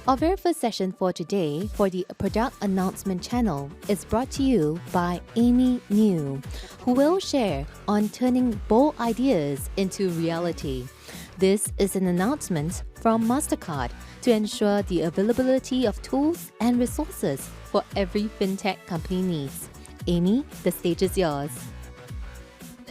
Our very first session for today for the product announcement channel is brought to you by Amy Neale, who will share on turning bold ideas into reality. This is an announcement from Mastercard to ensure the availability of tools and resources for every fintech company needs. Amy, the stage is yours.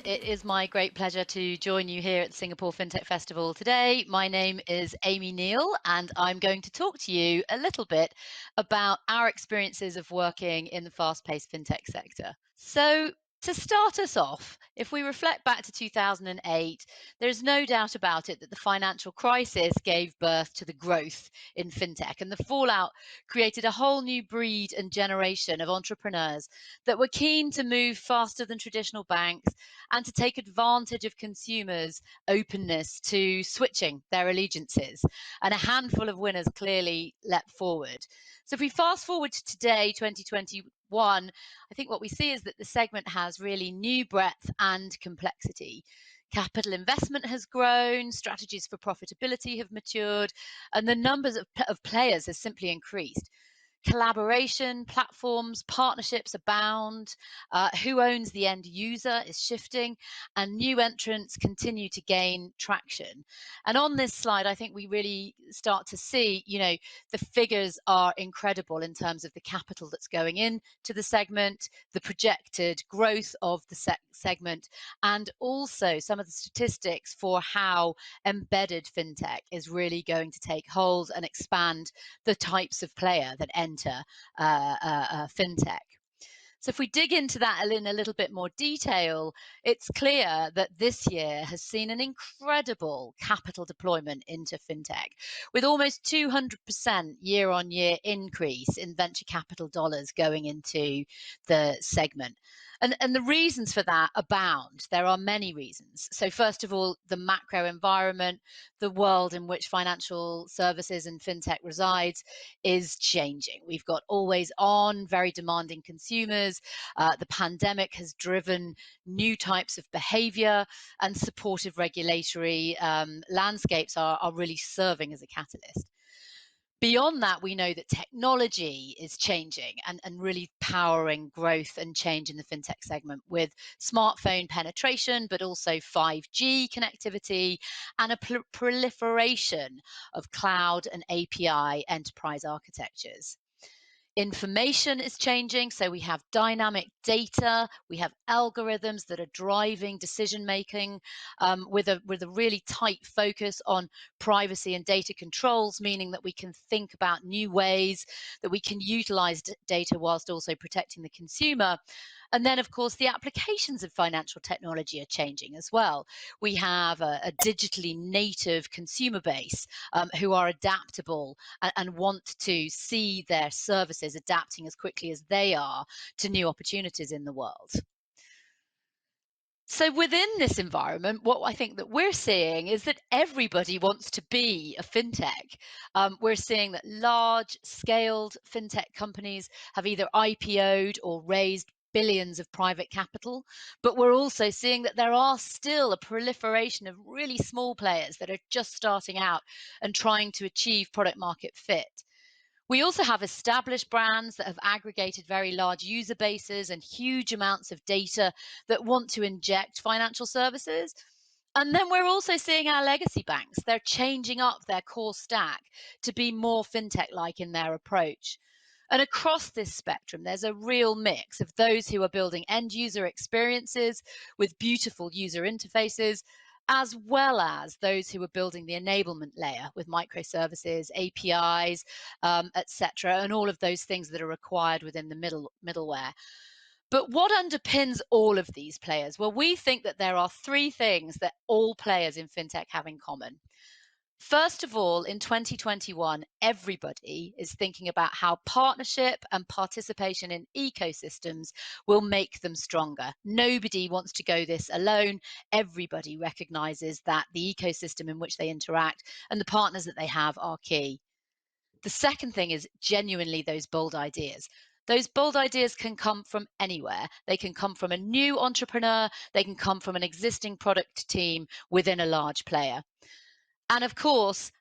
It is my great pleasure to join you here at the Singapore Fintech Festival today. My name is Amy Neale, and I'm going to talk to you a little bit about our experiences of working in the fast-paced fintech sector. So, to start us off, if we reflect back to 2008, there's no doubt about it that the financial crisis gave birth to the growth in fintech, and the fallout created a whole new breed and generation of entrepreneurs that were keen to move faster than traditional banks and to take advantage of consumers' openness to switching their allegiances. And a handful of winners clearly leapt forward. So if we fast forward to today, 2021, I think what we see is that the segment has really new breadth and complexity. Capital investment has grown, strategies for profitability have matured, and the numbers of players has simply increased. Collaboration, platforms, partnerships abound. Who owns the end user is shifting, and new entrants continue to gain traction. And on this slide, I think we really start to see, the figures are incredible in terms of the capital that's going into the segment, the projected growth of the segment, and also some of the statistics for how embedded fintech is really going to take hold and expand the types of player that enter fintech. So if we dig into that in a little bit more detail, it's clear that this year has seen an incredible capital deployment into fintech, with almost 200% year-on-year increase in venture capital dollars going into the segment. And the reasons for that abound. There are many reasons. So first of all, the macro environment, the world in which financial services and fintech resides is changing. We've got always on, very demanding consumers. The pandemic has driven new types of behavior, and supportive regulatory landscapes are really serving as a catalyst. Beyond that, we know that technology is changing and really powering growth and change in the fintech segment with smartphone penetration, but also 5G connectivity and a proliferation of cloud and API enterprise architectures. Information is changing, so we have dynamic data, we have algorithms that are driving decision making with a really tight focus on privacy and data controls, meaning that we can think about new ways that we can utilize data whilst also protecting the consumer. And then, of course, the applications of financial technology are changing as well. We have a digitally native consumer base who are adaptable and want to see their services adapting as quickly as they are to new opportunities in the world. So within this environment, what I think that we're seeing is that everybody wants to be a fintech. We're seeing that large scaled fintech companies have either IPO'd or raised billions of private capital, but we're also seeing that there are still a proliferation of really small players that are just starting out and trying to achieve product market fit. We also have established brands that have aggregated very large user bases and huge amounts of data that want to inject financial services. And then we're also seeing our legacy banks. They're changing up their core stack to be more fintech-like in their approach. And across this spectrum, there's a real mix of those who are building end user experiences with beautiful user interfaces, as well as those who are building the enablement layer with microservices, APIs, etc., and all of those things that are required within the middleware. But what underpins all of these players? Well, we think that there are three things that all players in fintech have in common. First of all, in 2021, everybody is thinking about how partnership and participation in ecosystems will make them stronger. Nobody wants to go this alone. Everybody recognizes that the ecosystem in which they interact and the partners that they have are key. The second thing is genuinely those bold ideas. Those bold ideas can come from anywhere. They can come from a new entrepreneur. They can come from an existing product team within a large player. And of course,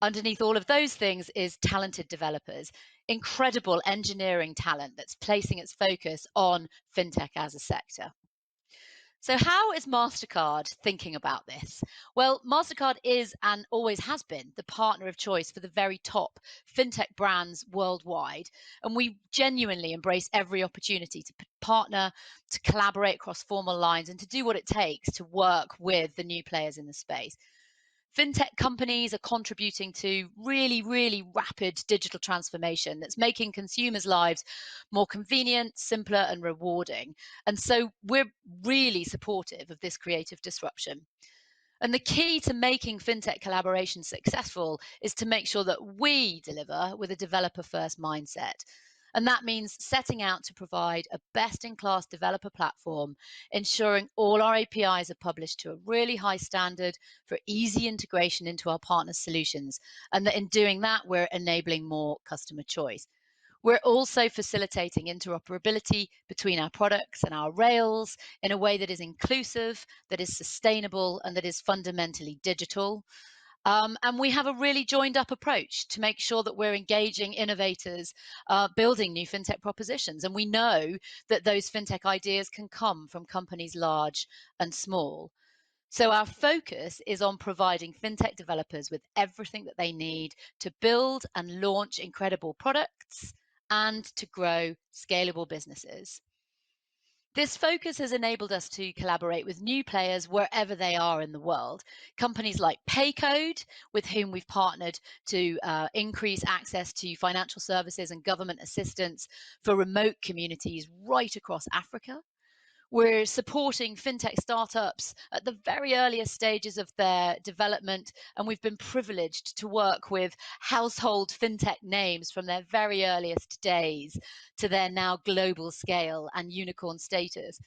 Underneath all of those things is talented developers, incredible engineering talent that's placing its focus on fintech as a sector. So, how is Mastercard thinking about this? Well, Mastercard is and always has been the partner of choice for the very top fintech brands worldwide. And we genuinely embrace every opportunity to partner, to collaborate across formal lines, and to do what it takes to work with the new players in the space. Fintech companies are contributing to really, really rapid digital transformation that's making consumers' lives more convenient, simpler, and rewarding. And so we're really supportive of this creative disruption. And the key to making fintech collaboration successful is to make sure that we deliver with a developer first mindset. And that means setting out to provide a best in class developer platform, ensuring all our APIs are published to a really high standard for easy integration into our partners' solutions. And that in doing that, we're enabling more customer choice. We're also facilitating interoperability between our products and our rails in a way that is inclusive, that is sustainable, and that is fundamentally digital. And we have a really joined up approach to make sure that we're engaging innovators, building new fintech propositions. And we know that those fintech ideas can come from companies large and small. So our focus is on providing fintech developers with everything that they need to build and launch incredible products and to grow scalable businesses. This focus has enabled us to collaborate with new players wherever they are in the world. Companies like Paycode, with whom we've partnered to increase access to financial services and government assistance for remote communities right across Africa. We're supporting fintech startups at the very earliest stages of their development, and we've been privileged to work with household fintech names from their very earliest days to their now global scale and unicorn status.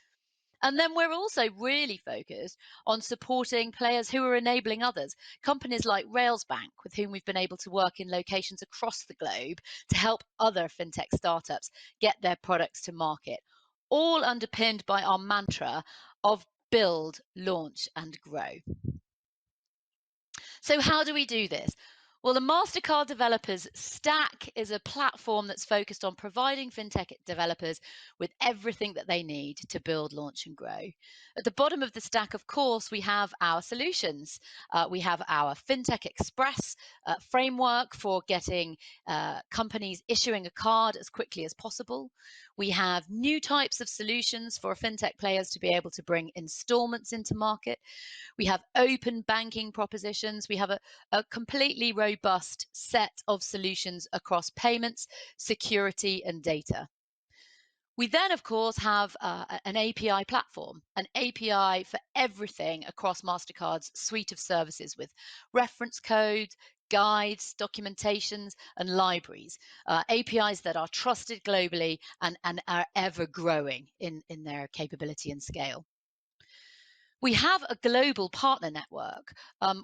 And then we're also really focused on supporting players who are enabling others. Companies like Railsbank, with whom we've been able to work in locations across the globe to help other fintech startups get their products to market, all underpinned by our mantra of build, launch, and grow. So, how do we do this? Well, the Mastercard Developers Stack is a platform that's focused on providing fintech developers with everything that they need to build, launch, and grow. At the bottom of the stack, of course, we have our solutions. We have our Fintech Express framework for getting companies issuing a card as quickly as possible. We have new types of solutions for fintech players to be able to bring installments into market. We have open banking propositions. We have a completely robust set of solutions across payments, security, and data. We then, of course, have an API platform, an API for everything across Mastercard's suite of services with reference codes, guides, documentations, and libraries. APIs that are trusted globally and are ever growing in their capability and scale. We have a global partner network.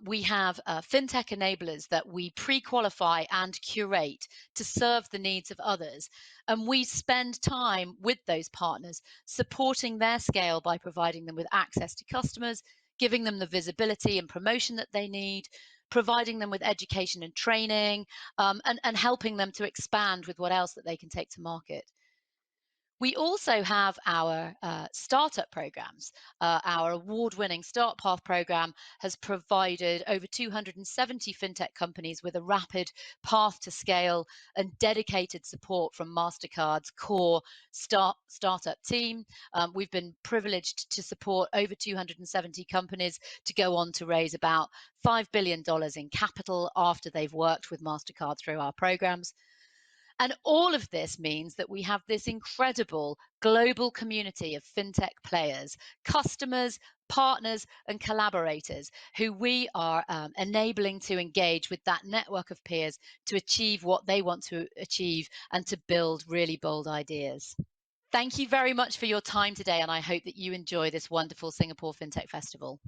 We have fintech enablers that we pre qualify and curate to serve the needs of others. And we spend time with those partners, supporting their scale by providing them with access to customers, giving them the visibility and promotion that they need, providing them with education and training, and helping them to expand with what else that they can take to market. We also have our startup programs. Our award winning Start Path program has provided over 270 fintech companies with a rapid path to scale and dedicated support from MasterCard's core startup team. We've been privileged to support over 270 companies to go on to raise about $5 billion in capital after they've worked with MasterCard through our programs. And all of this means that we have this incredible global community of fintech players, customers, partners, and collaborators who we are enabling to engage with that network of peers to achieve what they want to achieve and to build really bold ideas. Thank you very much for your time today, and I hope that you enjoy this wonderful Singapore FinTech Festival.